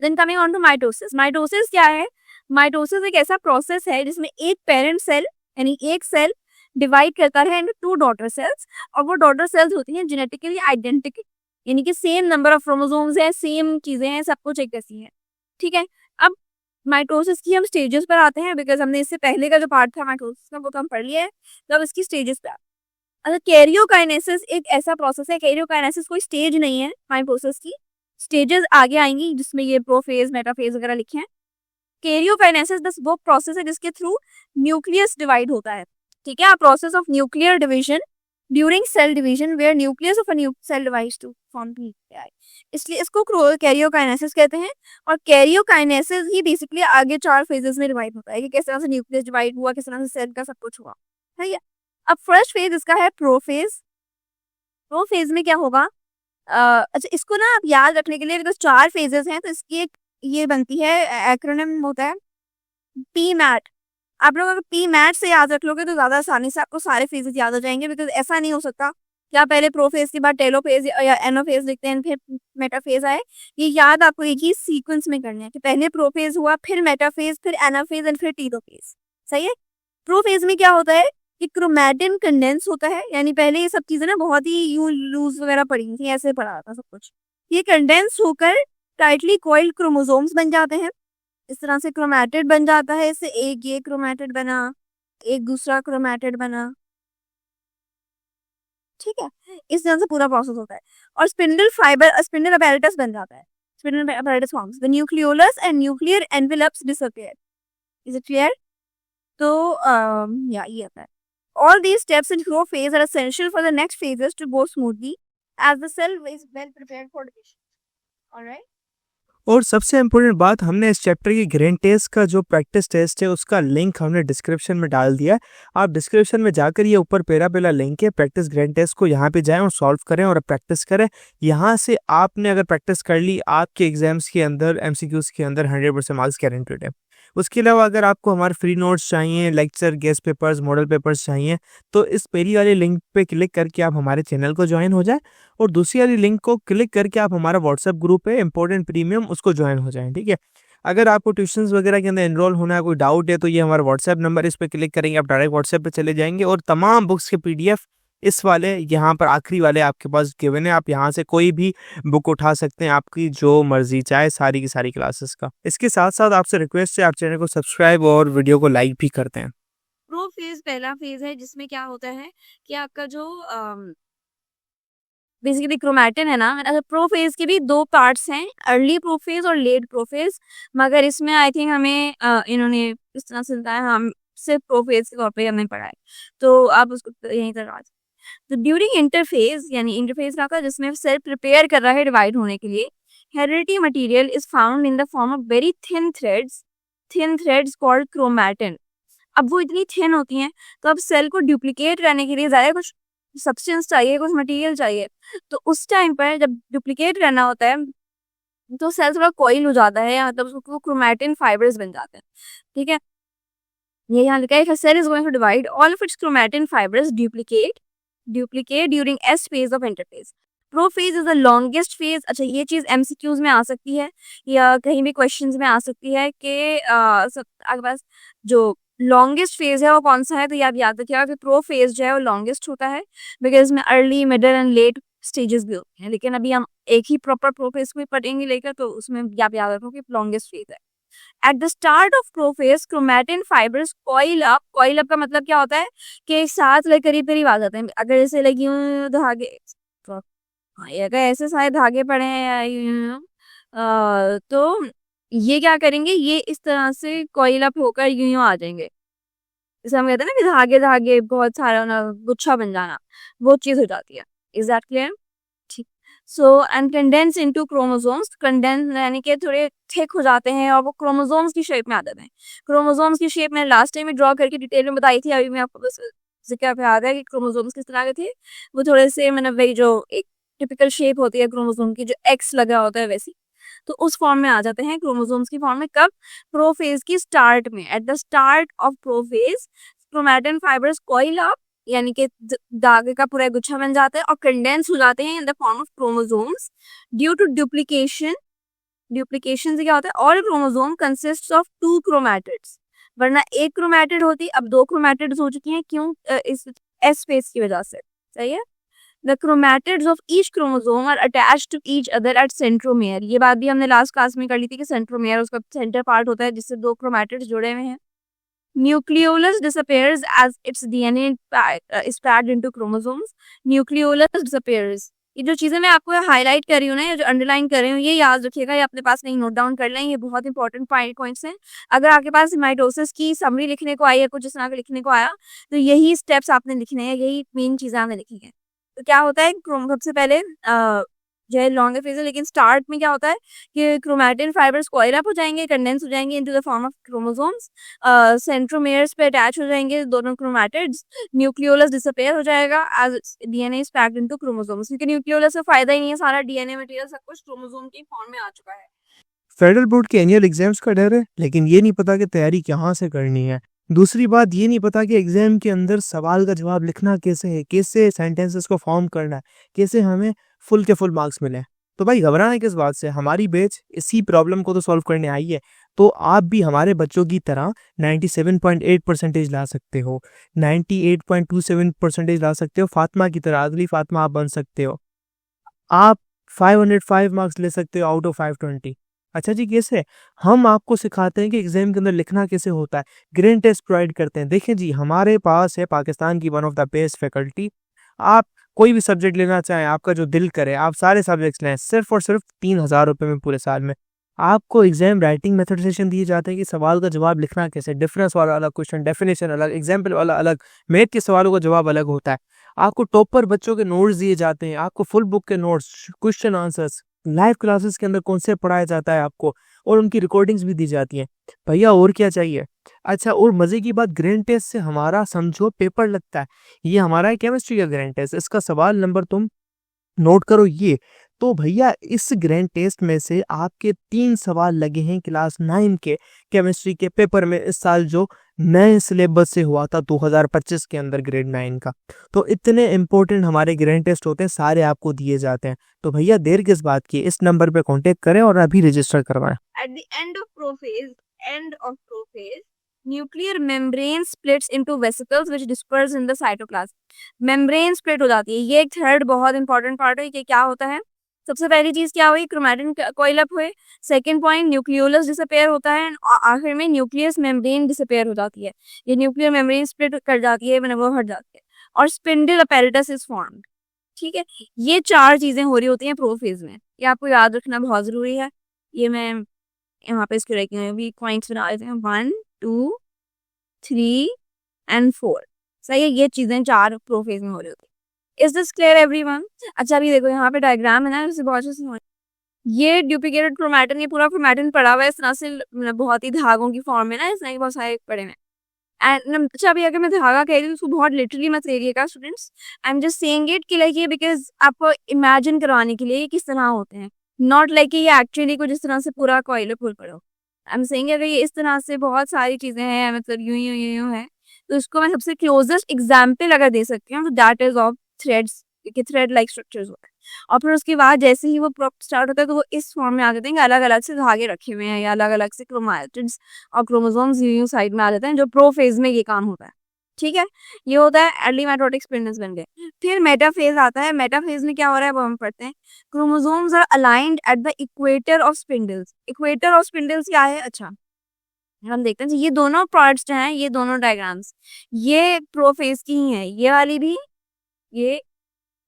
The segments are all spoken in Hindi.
Then coming on to mitosis. Mitosis क्या है? माइटोसिस एक ऐसा प्रोसेस है जिसमें एक पेरेंट सेल यानी एक सेल डिवाइड करता है इनटू टू डॉटर सेल्स, और वो डॉटर सेल्स होती हैं जेनेटिकली आइडेंटिकल, यानी कि सेम नंबर ऑफ क्रोमोसोम्स है, सेम चीजें हैं, सब कुछ एक जैसी है। ठीक है। अब माइटोसिस की हम स्टेजेस पर आते हैं, बिकॉज हमने इससे पहले का जो पार्ट था माइटोसिस का वो तो हम पढ़ लिया है, तो अब इसकी स्टेजेस पे अच्छा, कैरियोकाइनेसिस एक ऐसा प्रोसेस है, कैरियोकाइनेसिस कोई स्टेज नहीं है माइटोसिस की, स्टेजेस आगे आएंगी जिसमें ये प्रोफेज मेटाफेज वगैरह लिखे हैं। कैरियोकाइनेसिस बस वो प्रोसेस है जिसके थ्रू न्यूक्लियस डिवाइड होता है। ठीक है, process of nuclear division during cell division where nucleus of a cell divides to form nuclei, इसलिए इसको कैरियोकाइनेसिस कहते हैं। और कैरियोकाइनेसिस ही बेसिकली आगे 4 फेजेस में डिवाइड होता है कि किस तरह से न्यूक्लियस डिवाइड हुआ, किस तरह से सेल का सब कुछ हुआ। ठीक है। अब फर्स्ट फेज इसका है प्रोफेज। प्रोफेज में क्या होगा? अच्छा, इसको ना आप याद रखने के लिए, बिकॉज 4 फेजेस हैं तो इसकी एक ये बनती है, एक्रोनिम होता है पी मैट। आप लोग अगर पी मैट से याद रख लोगे तो ज्यादा आसानी से आपको सारे फेजेस याद हो जाएंगे, बिकॉज ऐसा नहीं हो सकता कि आप पहले प्रोफेज के बाद टेलोफेज या एनोफेज लिखते हैं फिर मेटाफेज आए। ये याद आपको एक ही सीक्वेंस में करना है कि पहले प्रोफेज हुआ, फिर मेटाफेज, फिर एनाफेज एंड फिर टीलोफेज। सही है। प्रोफेज में क्या होता है कि क्रोमैटिन कंडेंस होता है, यानी पहले ये सब चीजें ना बहुत ही यूं लूज वगैरह पड़ी थी, ऐसे पड़ा था सब कुछ। ये कंडेंस होकर टाइटली कॉइल्ड क्रोमोसोम्स बन जाते हैं। इस तरह से क्रोमैटिड बन जाता है, इससे एक ये क्रोमैटिड बना, एक दूसरा क्रोमैटिड बना। ठीक है। इस तरह से पूरा प्रोसेस होता है और स्पिंडल अपैरेटस बन जाता है। Spindle apparatus forms the nucleolus and nuclear envelopes disappear. Is it clear? तो या ये होता है। All these steps in grow phase are essential for the next phases to go smoothly as the cell is well prepared for division. All right. और सबसे इम्पोर्टेंट बात, हमने इस चैप्टर की ग्रेन टेस्ट का जो प्रैक्टिस टेस्ट है उसका लिंक हमने डिस्क्रिप्शन में डाल दिया है। आप डिस्क्रिप्शन में जाकर ये ऊपर पहला लिंक है प्रैक्टिस ग्रेन टेस्ट को, यहाँ पे जाएं और सॉल्व करें और प्रैक्टिस करें। यहाँ से आपने अगर प्रैक्टिस कर ली, आपके एग्जाम्स के अंदर एमसीक्यूज के अंदर 100% मार्क्स गारंटेड है। उसके अलावा अगर आपको हमारे फ्री नोट्स चाहिए, lecture, guest papers, model papers चाहिए, तो इस पहली वाली लिंक पे क्लिक करके आप हमारे चैनल को ज्वाइन हो जाए और दूसरी वाली लिंक को क्लिक करके आप हमारा व्हाट्सएप ग्रुप है इम्पोर्टेंट प्रीमियम, उसको ज्वाइन हो जाएं। ठीक है। अगर आपको ट्यूशंस वगैरह के अंदर एनरोल होना है, कोई डाउट है, तो ये हमारा व्हाट्सएप नंबर, इस पर क्लिक करेंगे आप डायरेक्ट व्हाट्सएप पे चले जाएंगे और तमाम बुक्स के पीडीएफ इस वाले यहाँ पर आखिरी वाले आपके पास गिवन है। आप यहाँ से कोई भी बुक उठा सकते हैं, आपकी जो मर्जी चाहे, सारी की सारी क्लासेस का। इसके साथ साथ आपसे रिक्वेस्ट है आप चैनल को सब्सक्राइब और वीडियो को लाइक भी करते हैं। प्रो फेज पहला फेज है जिसमें क्या होता है कि आपका जो बेसिकली क्रोमैटिन है ना, अच्छा प्रोफेज के भी 2 पार्ट्स हैं, अर्ली प्रोफेज और लेट प्रोफेज, मगर इसमें आई थिंक हमें इन्होंने इस तरह से बताया, हम सिर्फ प्रोफेज के तौर पे हमने पढ़ा है, तो आप उसको यहीं तक आ तो ड्यूरिंग इंटरफेज, यानी इंटरफेज का जिसमें सेल प्रिपेयर कर रहा है डिवाइड होने के लिए, heredity material is found in the form of very thin threads called chromatin. अब वो इतनी थिन होती हैं तो अब सेल को डुप्लीकेट करने के लिए ज्यादा कुछ सब्सटेंस चाहिए, कुछ मटेरियल चाहिए, तो उस टाइम पर जब डुप्लीकेट करना होता है तो सेल थोड़ा कॉइल हो जाता है, या मतलब उसको क्रोमैटिन फाइबर्स बन जाते हैं। ठीक है। ये यहाँ लिखा है cell is going to divide all of its chromatin fibres duplicate during S phase of interphase. Prophase is the longest phase. अच्छा, ये चीज एमसीक्यूज में आ सकती है या कहीं भी क्वेश्चंस में आ सकती है कि आपके पास जो लॉन्गेस्ट फेज है वो कौन सा है, तो ये आप याद रखिएगा कि प्रो फेज जो है वो लॉन्गेस्ट होता है, बिकॉज इसमें early middle and let stages भी होते हैं, लेकिन अभी हम एक ही प्रॉपर प्रो फेज को पढ़ेंगे लेकर, तो उसमें आप याद रखो कि लॉन्गेस्ट फेज है। At the start of prophase chromatin fibres coil up का मतलब क्या होता है कि एक साथ लाइक करीब करीब आ जाते हैं। अगर जैसे लाइक यूं धागे, तो अगर ऐसे सारे धागे पड़े हैं या तो ये क्या करेंगे, ये इस तरह से कॉइल अप होकर यूं यूं आ जाएंगे। जैसे हम कहते हैं ना कि धागे धागे बहुत सारा ना गुच्छा बन जाना, वो चीज हो जाती है। Is that clear? ठीक। So and condense into chromosomes, condense यानी कि थोड़े थिक हो जाते हैं और वो क्रोमोसोम्स की शेप में आ जाते हैं। क्रोमोसोम्स की शेप मैंने लास्ट टाइम में ड्रॉ करके डिटेल में बताई थी, अभी मैं आपको बस जिक्र पे आ गया कि क्रोमोसोम्स किस तरह के थे। वो थोड़े से मतलब वही जो एक टिपिकल शेप होती है क्रोमोसोम की, जो एक्स लगा होता है वैसी, तो उस फॉर्म में आ जाते हैं क्रोमोसोम्स की फॉर्म में। कब? प्रोफेज की स्टार्ट में, at the start of prophase chromatin fibres coil up, यानी कि धागे का पूरा गुच्छा बन जाता है और कंडेंस हो जाते हैं in the form of chromosomes due to duplication duplication से क्या होता है, all chromosome consist of 2 chromatids, वरना एक क्रोमैटिड होती, अब 2 क्रोमैटिड्स हो चुकी हैं, क्यों? इस एस फेज की वजह से, सही है। The chromatids of each chromosome are attached to each other at centromere, ये बात भी हमने लास्ट क्लास में कर ली थी कि सेंट्रोमेयर उसका सेंटर पार्ट होता है जिससे 2 क्रोमैटिड्स जुड़े हुए हैं। Nucleolus disappears as its DNA is packed into chromosomes. Nucleolus disappears. ये जो चीजें मैं आपको हाईलाइट कर रही हूँ ना, ये जो अंडरलाइन कर रही हूँ, ये याद रखिएगा, ये अपने पास कहीं नोट डाउन कर लें, ये बहुत इंपॉर्टेंट पॉइंट्स हैं। अगर आपके पास माइटोसिस की समरी लिखने को आई है, कुछ इस तरह का लिखने को आया, तो यही स्टेप्स आपने लिखने हैं, यही मेन चीजें आपने लिखी हैं। तो क्या होता है, सबसे पहले जो है लॉन्ग फेज है, लेकिन स्टार्ट में क्या होता है कि क्रोमैटिन फाइबर्स कॉइल अप हो जाएंगे, कंडेंस हो जाएंगे into the form of chromosomes, centromeres पे अटैच हो जाएंगे दोनों क्रोमैटिड्स, न्यूक्लियोलस डिसअपीयर हो जाएगा as DNA is packed into chromosomes, क्योंकि न्यूक्लियोलस से फायदा ही नहीं है, सारा डीएनए मटेरियल सब कुछ क्रोमोसोम की फॉर्म में आ चुका है। फेडरल बोर्ड के एनुअल एग्जाम्स का डर है, लेकिन ये नहीं पता कि तैयारी कहाँ से करनी है। दूसरी बात ये नहीं पता कि एग्जाम के अंदर सवाल का जवाब लिखना कैसे है, कैसे सेंटेंसेस को फॉर्म करना है, कैसे हमें फुल के फुल मार्क्स मिले। तो भाई घबराना किस बात से, हमारी बैच इसी प्रॉब्लम को तो सॉल्व करने आई है। तो आप भी हमारे बच्चों की तरह 97.8 परसेंटेज ला सकते हो, 98.27 परसेंटेज ला सकते हो, फातिमा की तरह, अगली फातिमा आप बन सकते हो। आप 505 मार्क्स ले सकते हो आउट ऑफ 520। अच्छा जी, कैसे? हम आपको सिखाते हैं कि एग्जाम के अंदर लिखना कैसे होता है, ग्रेड टेस्ट प्रोवाइड करते हैं। देखें जी, हमारे पास है पाकिस्तान की one of the best faculty. आप कोई भी सब्जेक्ट लेना चाहें, आपका जो दिल करे, आप सारे सब्जेक्ट्स लें, सिर्फ और सिर्फ 3000 रुपये में पूरे साल में। आपको एग्जाम राइटिंग मेथड सेशन दिए जाते हैं कि सवाल का जवाब लिखना कैसे, डिफरेंस वाला अलग क्वेश्चन, डेफिनेशन अलग, एग्जाम्पल वाला अलग, मैथ के सवालों का जवाब अलग होता है। आपको टॉपर बच्चों के नोट्स दिए जाते हैं, आपको फुल बुक के notes, question answers, live classes के अंदर कॉन्सेप्ट पढ़ाया जाता है आपको, और उनकी रिकॉर्डिंग्स भी दी जाती हैं। भैया और क्या चाहिए? अच्छा, और मजे की बात, ग्रैंड टेस्ट से हमारा समझो पेपर लगता है। ये हमारा है केमिस्ट्री का ग्रैंड टेस्ट, इसका सवाल नंबर तुम नोट करो ये। तो भैया इस ग्रैंड टेस्ट में से आपके 3 सवाल लगे हैं क्लास 9 के केमिस्ट्री के पेपर में इस साल, जो नए सिलेबस से हुआ था 2025 के अंदर ग्रेड 9 का। तो इतने इंपॉर्टेंट हमारे ग्रैंड टेस्ट होते हैं, सारे आपको दिए जाते हैं। तो भैया देर किस बात की, इस नंबर पे कांटेक्ट करें और अभी रजिस्टर करवाएं। At the end of prophase, nuclear membrane splits into vesicles which disperse in the cytoplasm. Membrane split हो जाती है, ये एक थर्ड बहुत इंपॉर्टेंट पार्ट है कि क्या होता है। सबसे पहली चीज क्या हुई, क्रोमैटिन कॉइल अप हुए। सेकंड पॉइंट, न्यूक्लियोलस डिसअपेयर होता है, और आखिर में न्यूक्लियस मेम्ब्रेन डिसअपेयर हो जाती है। ये न्यूक्लियर मेम्ब्रेन स्प्लिट कर जाती है, मैंने वो हट जाती है, और स्पिंडल अपैरेटस इज फॉर्म्ड। ठीक है, ये 4 चीजें हो रही होती हैं प्रोफेज में, ये आपको याद रखना बहुत जरूरी है। ये मैं यहाँ पे इसके रखी हुई पॉइंट्स बना देते हैं, 1 2 3 एंड 4। सही है, ये चीजें 4 प्रोफेज में हो रही होती है। Is this clear everyone? अच्छा, अभी देखो यहाँ पे डायग्राम है ना, इसे बहुत अच्छे से, ये डुप्लीकेटेड क्रोमैटिन, ये पूरा क्रोमैटिन पड़ा हुआ है इस तरह से, बहुत ही धागों की फॉर्म में ना, इस तरह के बहुत सारे पड़े हुए। एंड अच्छा, अभी अगर मैं धागा कह रही हूँ उसको बहुत लिटरली मत लेरिएगा students, I am just saying it कि लाइक ये बिकॉज आपको इमेजिन करवाने के लिए ये किस तरह होते हैं, नॉट लाइक ये एक्चुअली कुछ इस तरह से पूरा कॉइल फुल पड़ो। आई एम सेइंग अगर ये इस तरह से बहुत सारी चीजें हैं, मतलब यूं है, तो इसको मैं सबसे क्लोजेस्ट एग्जाम्पल अगर दे सकती हूँ तो दैट इज ऑफ थ्रेड्स, क्योंकि थ्रेड लाइक स्ट्रक्चर्स होते हैं। और फिर उसके बाद जैसे ही वो स्टार्ट होता है तो वो इस फॉर्म में आ जाते हैं, अलग अलग से धागे रखे हुए हैं, या अलग अलग से क्रोमैटिड्स और क्रोमोसोम्स यूं साइड में आ जाते हैं, जो प्रोफेज में ये काम होता है। ठीक है, ये होता है अर्ली माइटोटिक स्पिंडल्स बन गए। फिर मेटाफेज आता है, मेटाफेज में क्या हो रहा है वो हम पढ़ते हैं। Chromosomes are aligned at the equator of spindles. Equator of spindles क्या है? अच्छा, हम देखते हैं, ये दोनों पार्ट्स जो हैं, ये दोनों डायग्राम्स, ये प्रोफेज की ही है, ये वाली भी, ये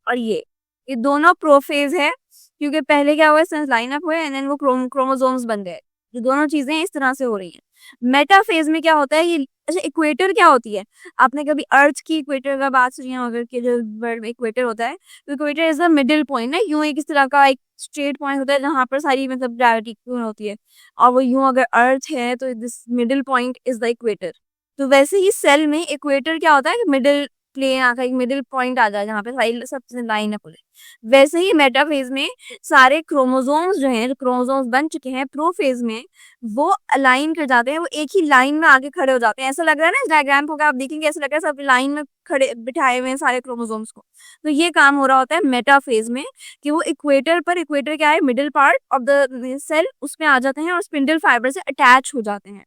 और ये दोनों प्रोफेज है, क्योंकि पहले क्या हुआ है, लाइन अप हुए एंड देन वो क्रोमोसोम्स बन गए। ये दोनों चीजें इस तरह से हो रही हैं। मेटाफेज में क्या होता है, ये अच्छा, इक्वेटर क्या होती है? आपने कभी अर्थ की इक्वेटर का बात सुनी होगा कि जो वर्ल्ड में इक्वेटर होता है, तो equator is the middle point ना, यूं एक इस तरह का एक स्ट्रेट पॉइंट होता है जहां पर सारी मतलब ग्रेविटी इक्वल होती है, और वो यूं अगर अर्थ है तो this middle point is the equator. तो वैसे ही सेल में इक्वेटर क्या होता है, मिडिल प्लेन आकर एक मिडिल पॉइंट आ जाए जहाँ पे सारी सब चीजें लाइन अप हो जाए। वैसे ही मेटाफेज में सारे क्रोमोसोम्स जो हैं, क्रोमोसोम्स बन चुके हैं प्रोफेज में, वो अलाइन कर जाते हैं, वो एक ही लाइन में आके खड़े हो जाते हैं। ऐसा लग रहा है ना, इस डायग्राम को आप देखेंगे ऐसा लग रहा है सब लाइन में खड़े बिठाए हुए हैं सारे क्रोमोसोम्स को। तो ये काम हो रहा होता है मेटाफेज में, कि वो इक्वेटर पर, इक्वेटर क्या है, middle part of the cell, उसमें आ जाते हैं और स्पिंडल फाइबर से अटैच हो जाते हैं।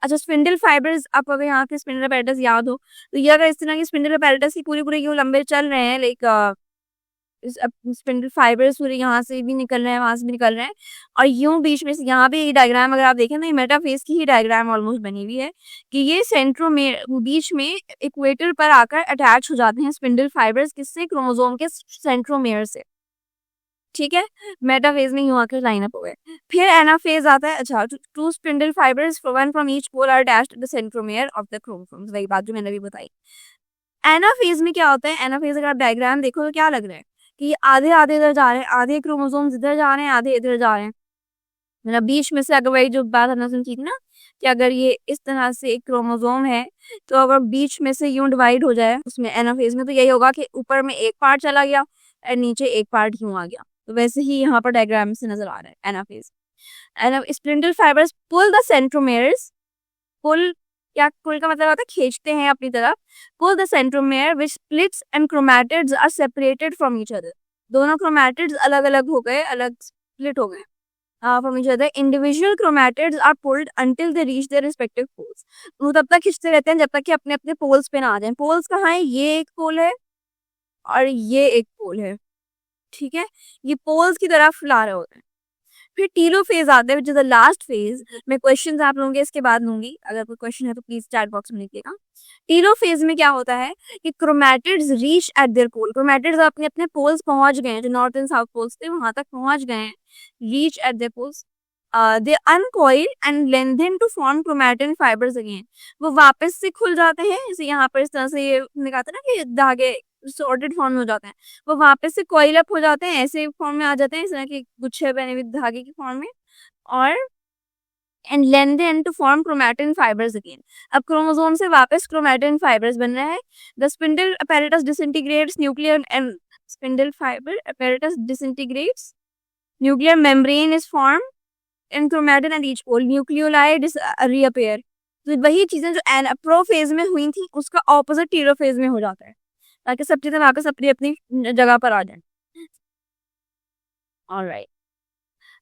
अच्छा, स्पिंडल फाइबर्स, आप अगर यहाँ पे स्पिंडल अपैरेटस याद हो तो ये अगर इस तरह की स्पिंडल अपैरेटस की पूरी पूरी क्यों लंबे चल रहे हैं, लाइक स्पिंडल फाइबर्स पूरे यहाँ से भी निकल रहे हैं, वहां से भी निकल रहे हैं, और यूं बीच में से यहाँ पे ये डायग्राम अगर आप देखें ना, ये मेटाफेज की ही डायग्राम ऑलमोस्ट बनी हुई है, कि ये सेंट्रोमेयर बीच में इक्वेटर पर आकर अटैच हो जाते हैं स्पिंडल फाइबर्स, किससे, क्रोमोसोम के सेंट्रोमेयर से। ठीक है, मेटाफेज में यूं आकर लाइन अप हो गए। फिर एनाफेज आता है। अच्छा, two spindle fibres one from each pole are attached to the centromere of the chromosomes, वही बात जो मैंने अभी बताई। एनाफेज में क्या होता है, एनाफेज अगर आप डायग्राम देखो तो क्या लग रहा है कि आधे आधे इधर जा रहे हैं, आधे क्रोमोसोम्स इधर जा रहे हैं, आधे इधर जा रहे हैं। मतलब बीच में से, अगर वही जो बात हमने सुनी थी ना, कि अगर ये इस तरह से एक क्रोमोसोम है, तो अगर बीच में से यूं डिवाइड हो जाए उसमें एनाफेज में, तो यही होगा कि ऊपर में एक पार्ट चला गया और नीचे एक पार्ट यूं आ गया। तो वैसे ही यहाँ पर डायग्राम से नजर आ रहा है anaphase. Spindle fibres pull the centromeres, pull, क्या पुल का मतलब होता है खींचते हैं अपनी तरफ, pull the centromere which splits and chromatids are separated from each other, दोनों क्रोमैटिड्स अलग अलग हो गए, अलग स्प्लिट हो गए from each other. Individual chromatids are pulled until they reach their respective poles, वो तब तक खींचते रहते हैं जब तक कि अपने अपने पोल्स पे ना आ जाए। पोल्स कहाँ है, ये एक पोल है और ये एक पोल है, ठीक है, ये पोल्स की तरफ ला रहे होते हैं। फिर टीलो फेज आता है, which is the last phase. मैं क्वेश्चंस आप लोगों के इसके बाद लूंगी, अगर कोई क्वेश्चन है तो प्लीज चैट बॉक्स में लिखिएगा। टीलो फेज में क्या होता है कि chromatids reach at their pole, chromatids अपने अपने पोल्स पहुंच गए हैं, जो नॉर्थ एंड साउथ पोल्स थे वहां तक पहुंच गए हैं, reach at their poles. They uncoil and lengthen to form chromatin fibres again, वो वापस से खुल जाते हैं, जैसे यहाँ पर इस तरह से ये कहा था ना कि धागे सॉर्टेड फॉर्म में हो जाते हैं, वो वापस से कॉइल अप हो जाते हैं, ऐसे फॉर्म में आ जाते हैं, इस तरह के गुच्छे बने हुए धागे की फॉर्म में, और and lengthen to form chromatin fibres again. अब क्रोमोसोम से वापस क्रोमैटिन फाइबर्स बन रहा है। The spindle apparatus disintegrates nuclear and spindle fibre apparatus disintegrates, nuclear membrane is form in chromatin and each pole, nucleoli reappear. तो वही चीजें जो प्रोफेज में हुई थी उसका ऑपोजिट टीलोफेज में हो जाता है, ताकि सब चीजें वापस अपनी अपनी जगह पर आ जाए। ऑलराइट,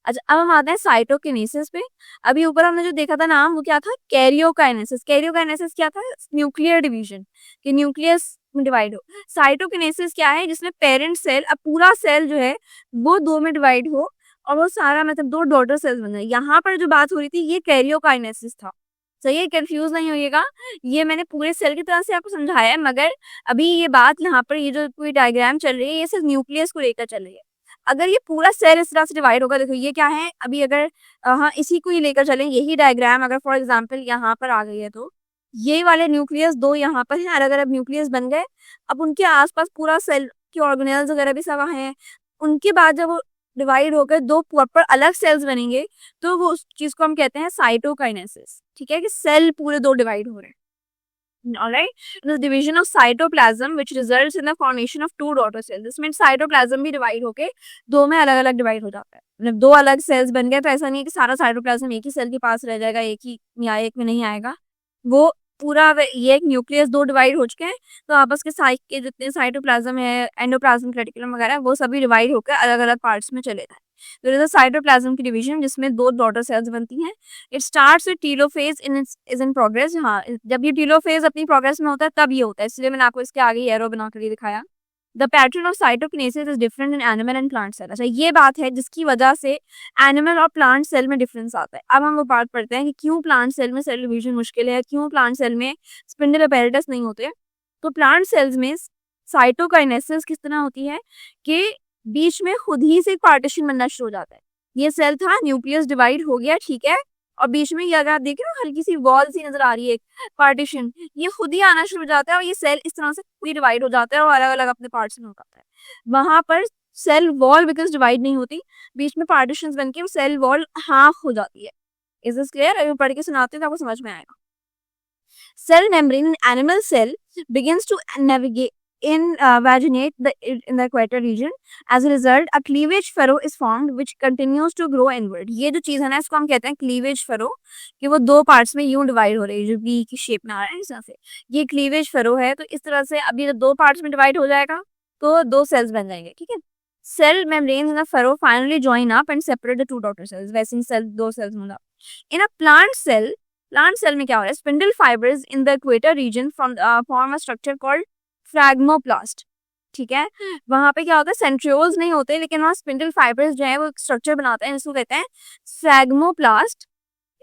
अच्छा अब हम आते हैं साइटोकिनेसिस पे। अभी ऊपर हमने जो देखा था नाम, वो क्या था, कैरियोकाइनेसिस। कैरियोकाइनेसिस क्या था, न्यूक्लियर डिवीजन, कि न्यूक्लियस में डिवाइड हो। साइटोकिनेसिस क्या है, जिसमें पेरेंट सेल, अब पूरा सेल जो है वो दो में डिवाइड हो और वो सारा मतलब दो डॉटर सेल्स बन जाए। यहाँ पर जो बात हो रही थी ये कैरियोकाइनेसिस था, सही है, कंफ्यूज नहीं होइएगा, ये मैंने पूरे सेल की तरह से आपको समझाया है, मगर अभी ये बात यहाँ पर, ये जो पूरी डायग्राम चल रही है ये सिर्फ न्यूक्लियस को लेकर चल रही है। अगर ये पूरा सेल इस तरह से डिवाइड होगा, देखो ये क्या है, अभी अगर हाँ इसी को ही लेकर चलें, यही डायग्राम अगर फॉर एग्जांपल यहाँ पर आ गई है, तो ये वाले न्यूक्लियस दो यहाँ पर हैं, अलग अलग न्यूक्लियस बन गए। अब उनके आसपास पूरा सेल के ऑर्गेनेल्स वगैरह भी सब हैं, उनके बाद जब वो डिवाइड होकर दो प्रॉपर अलग सेल्स बनेंगे, तो वो उस चीज को हम कहते हैं साइटोकाइनेसिस। ठीक है, कि सेल पूरे दो डिवाइड हो रहे हैं। Alright, the division of cytoplasm which results in the formation of two daughter cells. इसमें साइटोप्लाज्म भी डिवाइड होके दो में अलग अलग डिवाइड हो जाता है, मतलब दो अलग सेल्स बन गए, तो ऐसा नहीं है कि सारा साइटोप्लाज्म एक ही सेल के पास रह जाएगा, एक ही या एक में नहीं आएगा, वो पूरा ये एक न्यूक्लियस दो डिवाइड हो चुके हैं, तो आपस के साइट के जितने साइटोप्लाज्म है, एंडोप्लाज्म, रेटिकुलम वगैरह, वो सभी डिवाइड होकर अलग अलग पार्ट्स में चले जाए। तो इज साइटोप्लाज्म की डिवीजन जिसमें दो डॉटर सेल्स बनती हैं। It starts with telophase is in progress. हाँ, जब ये टीलोफेज अपनी प्रोग्रेस में होता है तब ये होता है, इसलिए मैंने आपको इसके आगे एरो बनाकर दिखाया। The pattern of cytokinesis is different in animal and plant cell. अच्छा, ये बात है जिसकी वजह से एनिमल और प्लांट सेल में डिफरेंस आता है। अब हम वो बात पढ़ते हैं कि क्यों प्लांट सेल में सेल डिवीजन मुश्किल है, क्यों प्लांट सेल में स्पिंडल अपैरेटस नहीं होते। तो प्लांट सेल्स में साइटोकाइनेसिस किस तरह होती है कि बीच में खुद ही से एक पार्टीशन बनना शुरू हो जाता है। ये सेल था, न्यूक्लियस डिवाइड हो गया, ठीक है, और बीच में ये अगर आप देख रहे हो हल्की सी वॉल सी नजर आ रही है, पार्टीशन, ये खुद ही आना शुरू हो जाता है और ये सेल इस तरह से पूरी डिवाइड हो जाता है और अलग अलग अपने पार्ट्स में हो जाता है। वहां पर सेल वॉल बिकॉज डिवाइड नहीं होती, बीच में पार्टीशन बन के सेल वॉल हाफ हो जाती है। Is this clear? अभी पढ़ के सुनाते हैं तो आपको समझ में आएगा। Cell membrane in animal cell begins to navigate vaginate in the equator region. As a result, a cleavage furrow is formed which continues to grow inward. ये जो चीज़ है ना, इसको हम कहते हैं cleavage furrow, कि वो दो पार्ट्स में यूं डिवाइड हो रही है, जो बी की शेप में आ रहा है इस तरह से, ये cleavage furrow है। तो इस तरह से अब ये जब दो पार्ट्स में डिवाइड हो जाएगा तो दो सेल्स बन जाएंगे, ठीक है। Cell membranes in the furrow finally join up and separate the two daughter cells. वैसे ही सेल दो सेल्स मतलब in a plant cell में क्या हो रहा है, spindle fibers in the equator region form a structure called फ्रैग्मोप्लास्ट, ठीक है। वहां पे क्या होता है, सेंट्रियोल्स नहीं होते, लेकिन वहाँ स्पिंडल फाइबर्स जो है वो स्ट्रक्चर बनाते हैं, जिसको कहते हैं फ्रैग्मोप्लास्ट,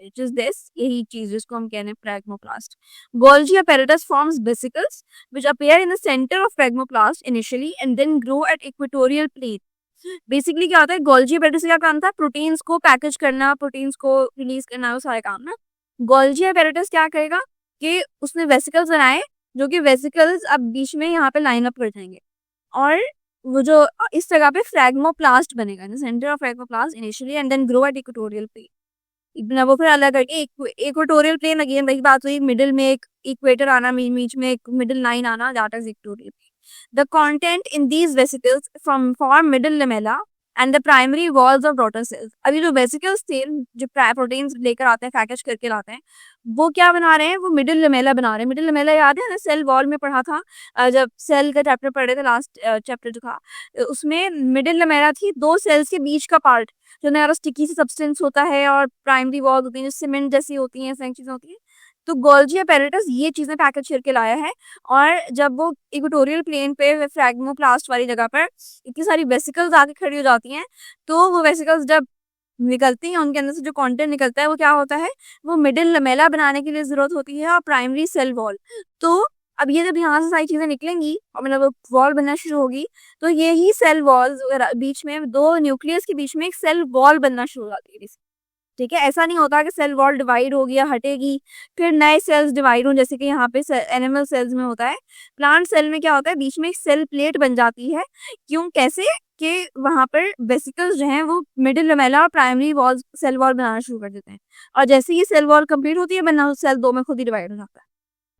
which is this, यही चीज जिसको हम कहते हैं phragmoplast. Golgi apparatus forms vesicles which appear in the center of fragmoplast initially and then grow at equatorial plane. Basically क्या होता है, गोल्जी apparatus का काम था प्रोटीन्स को पैकेज करना, प्रोटीन्स को रिलीज करना, वो सारे काम ना। गोल्जी apparatus क्या करेगा कि उसने वेसिकल्स बनाए, जो कि वेसिकल्स अब बीच में यहाँ पे लाइन अप कर जाएंगे, और वो जो इस जगह पे फ्रैग्मोप्लास्ट बनेगा in centre of phragmoplast initially and then grow at equatorial plane. वो फिर अलग करके इक्वेटोरियल प्लेन, अगेन वही बात हुई, मिडिल में एक इक्वेटर आना, बीच में एक मिडिल लाइन आना, that is equatorial plane. The content in these vesicles from form middle lamella and the primary walls of daughter cells. अभी जो वेसिकल्स थे जो प्रोटीन्स लेकर आते हैं, पैकेज करके लाते हैं, वो क्या बना रहे हैं, वो मिडिल लेमेला बना रहे हैं। मिडिल लेमेला याद है ना, सेल वॉल में पढ़ा था, जब सेल का चैप्टर पढ़े थे, लास्ट चैप्टर जो था उसमें मिडिल लेमेला थी, दो सेल्स के बीच का पार्ट जो ना स्टिकी सी सब्सटेंस होता है, और प्राइमरी वॉल होती है जो सीमेंट जैसी होती है, ऐसी चीजें होती है। तो गोल्जी apparatus ये चीजें पैकेज करके लाया है, और जब वो इक्वेटोरियल प्लेन पे फ्रैग्मोप्लास्ट वाली जगह पर इतनी सारी वेसिकल्स आके खड़ी हो जाती हैं, तो वो वेसिकल्स जब निकलती हैं, उनके अंदर से जो कंटेंट निकलता है वो क्या होता है, वो मिडिल लमेला बनाने के लिए जरूरत होती है, और प्राइमरी सेल वॉल। तो अब ये जब यहाँ से सारी चीजें निकलेंगी और मतलब वॉल बनना शुरू होगी, तो ये ही सेल वॉल्स बीच में दो न्यूक्लियस के बीच में एक सेल वॉल बनना शुरू हो जाती है, ठीक है। ऐसा नहीं होता कि सेल वॉल डिवाइड हो गया, हटेगी, फिर नए सेल्स डिवाइड हो, जैसे कि यहाँ पे एनिमल सेल्स में होता है। प्लांट सेल में क्या होता है, बीच में एक सेल प्लेट बन जाती है। क्यों, कैसे, कि वहां पर वेसिकल्स जो हैं वो मिडिल लेमेला और प्राइमरी वॉल सेल वॉल बनाना शुरू कर देते हैं, और जैसे ही सेल वॉल कंप्लीट होती है बनना, सेल दो में खुद ही डिवाइड हो जाता है।